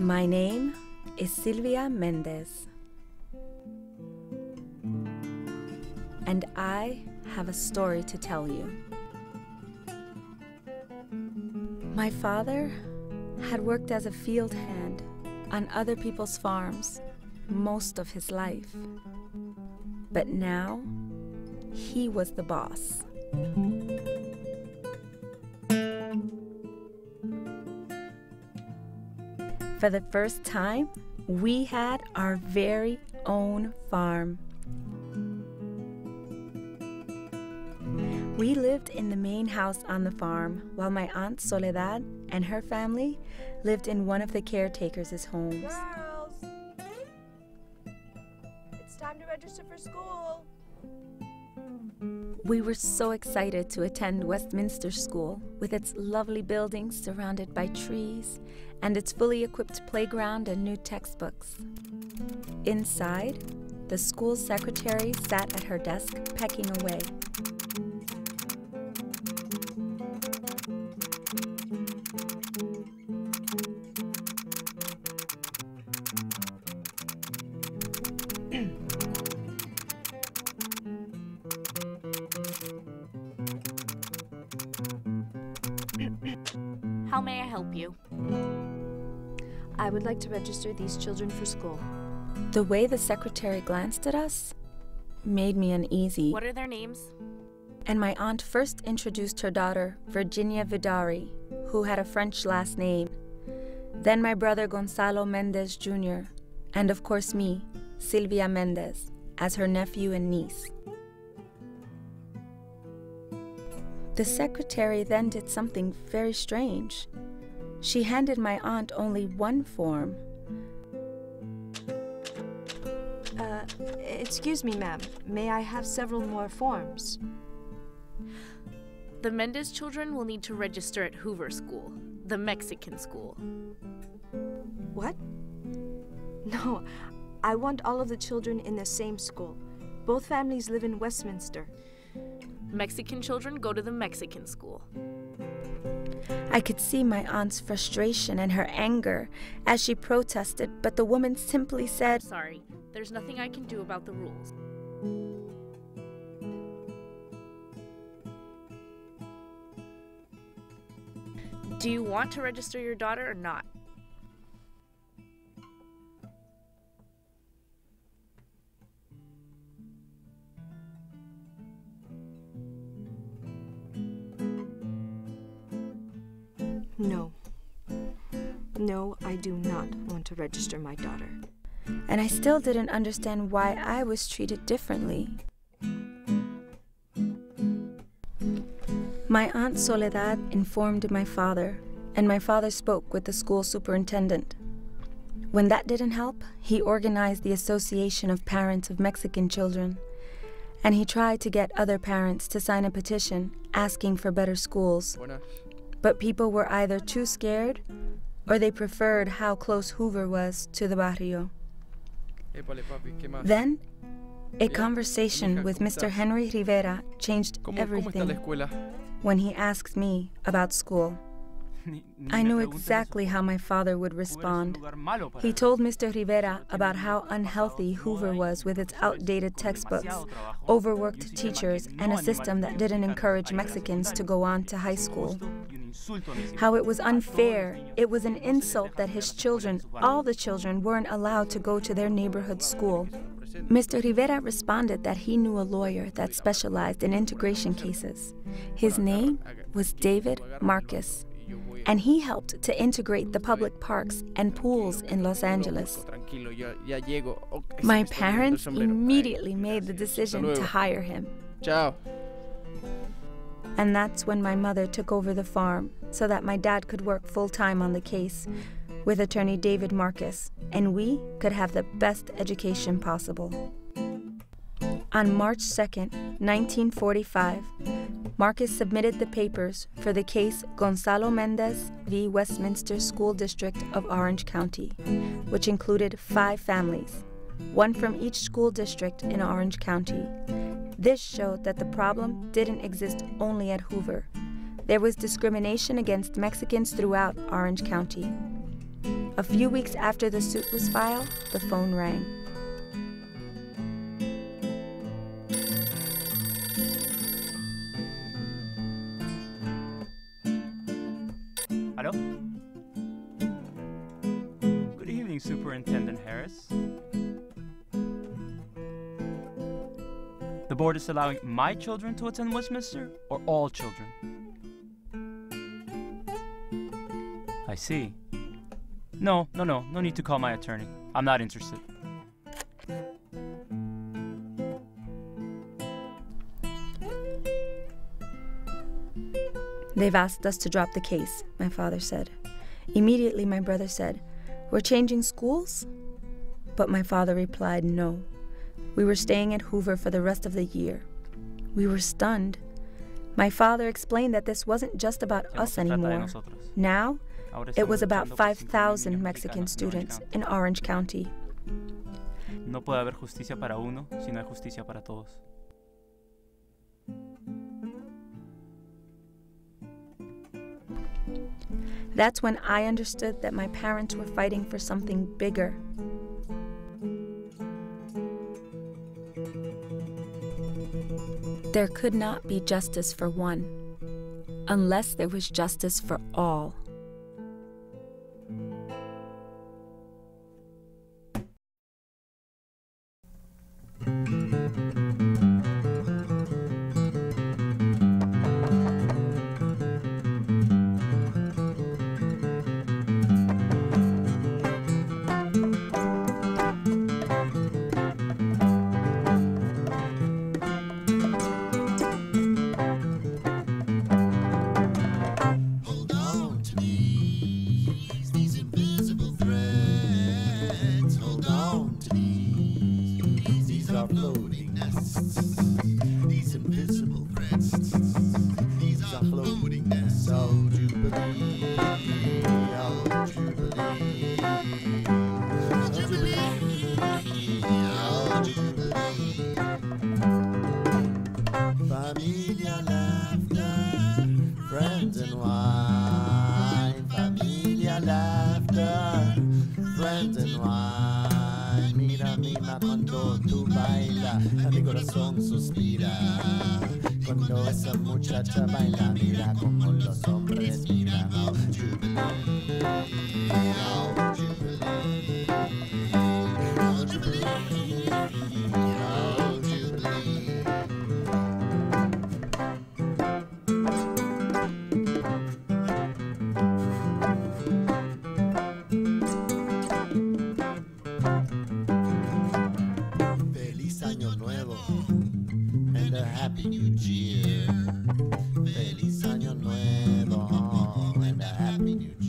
My name is Silvia Mendez, and I have a story to tell you. My father had worked as a field hand on other people's farms most of his life, but now he was the boss. For the first time, we had our very own farm. We lived in the main house on the farm, while my aunt Soledad and her family lived in one of the caretakers' homes. Girls! It's time to register for school. We were so excited to attend Westminster School with its lovely buildings surrounded by trees and its fully equipped playground and new textbooks. Inside, the school secretary sat at her desk pecking away. How may I help you? I would like to register these children for school. The way the secretary glanced at us made me uneasy. What are their names? And my aunt first introduced her daughter, Virginia Vidari, who had a French last name. Then my brother Gonzalo Mendez Jr., and of course me, Silvia Mendez, as her nephew and niece. The secretary then did something very strange. She handed my aunt only one form. Excuse me, ma'am. May I have several more forms? The Mendez children will need to register at Hoover School, the Mexican school. What? No, I want all of the children in the same school. Both families live in Westminster. Mexican children go to the Mexican school. I could see my aunt's frustration and her anger as she protested, but the woman simply said, Sorry, there's nothing I can do about the rules. Do you want to register your daughter or not? No. No, I do not want to register my daughter. and I still didn't understand why I was treated differently. My Aunt Soledad informed my father, and my father spoke with the school superintendent. When that didn't help, he organized the Association of Parents of Mexican Children, and he tried to get other parents to sign a petition asking for better schools. But people were either too scared or they preferred how close Hoover was to the barrio. Then, a conversation with Mr. Henry Rivera changed everything when he asked me about school. I knew exactly how my father would respond. He told Mr. Rivera about how unhealthy Hoover was with its outdated textbooks, overworked teachers, and a system that didn't encourage Mexicans to go on to high school. How it was unfair, it was an insult that his children, all the children, weren't allowed to go to their neighborhood school. Mr. Rivera responded that he knew a lawyer that specialized in integration cases. His name was David Marcus, and he helped to integrate the public parks and pools in Los Angeles. My parents immediately made the decision to hire him. And that's when my mother took over the farm so that my dad could work full-time on the case with attorney David Marcus, and we could have the best education possible. On March 2nd, 1945, Marcus submitted the papers for the case Gonzalo Mendez v. Westminster School District of Orange County, which included 5 families, one from each school district in Orange County. This showed that the problem didn't exist only at Hoover. There was discrimination against Mexicans throughout Orange County. A few weeks after the suit was filed, the phone rang. Hello? Good evening, Superintendent Harris. The board is allowing my children to attend Westminster, or all children? I see. No need to call my attorney. I'm not interested. They've asked us to drop the case, my father said. Immediately, my brother said, "We're changing schools?" But my father replied, no. We were staying at Hoover for the rest of the year. We were stunned. My father explained that this wasn't just about us anymore. Now, it was about 5,000 Mexican students in Orange County. No puede haber justicia para uno si no hay justicia para todos. That's when I understood that my parents were fighting for something bigger. There could not be justice for one, unless there was justice for all. These invisible threads, these are floating nests. Oh, Jubilee, oh, Jubilee, oh, Jubilee, oh, Jubilee. Familia laughter, friends and wine. Familia laughter, friends and wine. Mira, mira cuando tú bailas, mi corazón suspira. Cuando esa muchacha baila, mira como los hombres miran. Oh, Jubilee, oh, Jubilee, oh, Jubilee, oh, Jubilee. Feliz Año Nuevo and a Happy New Year. Feliz Año Nuevo and a Happy New Year.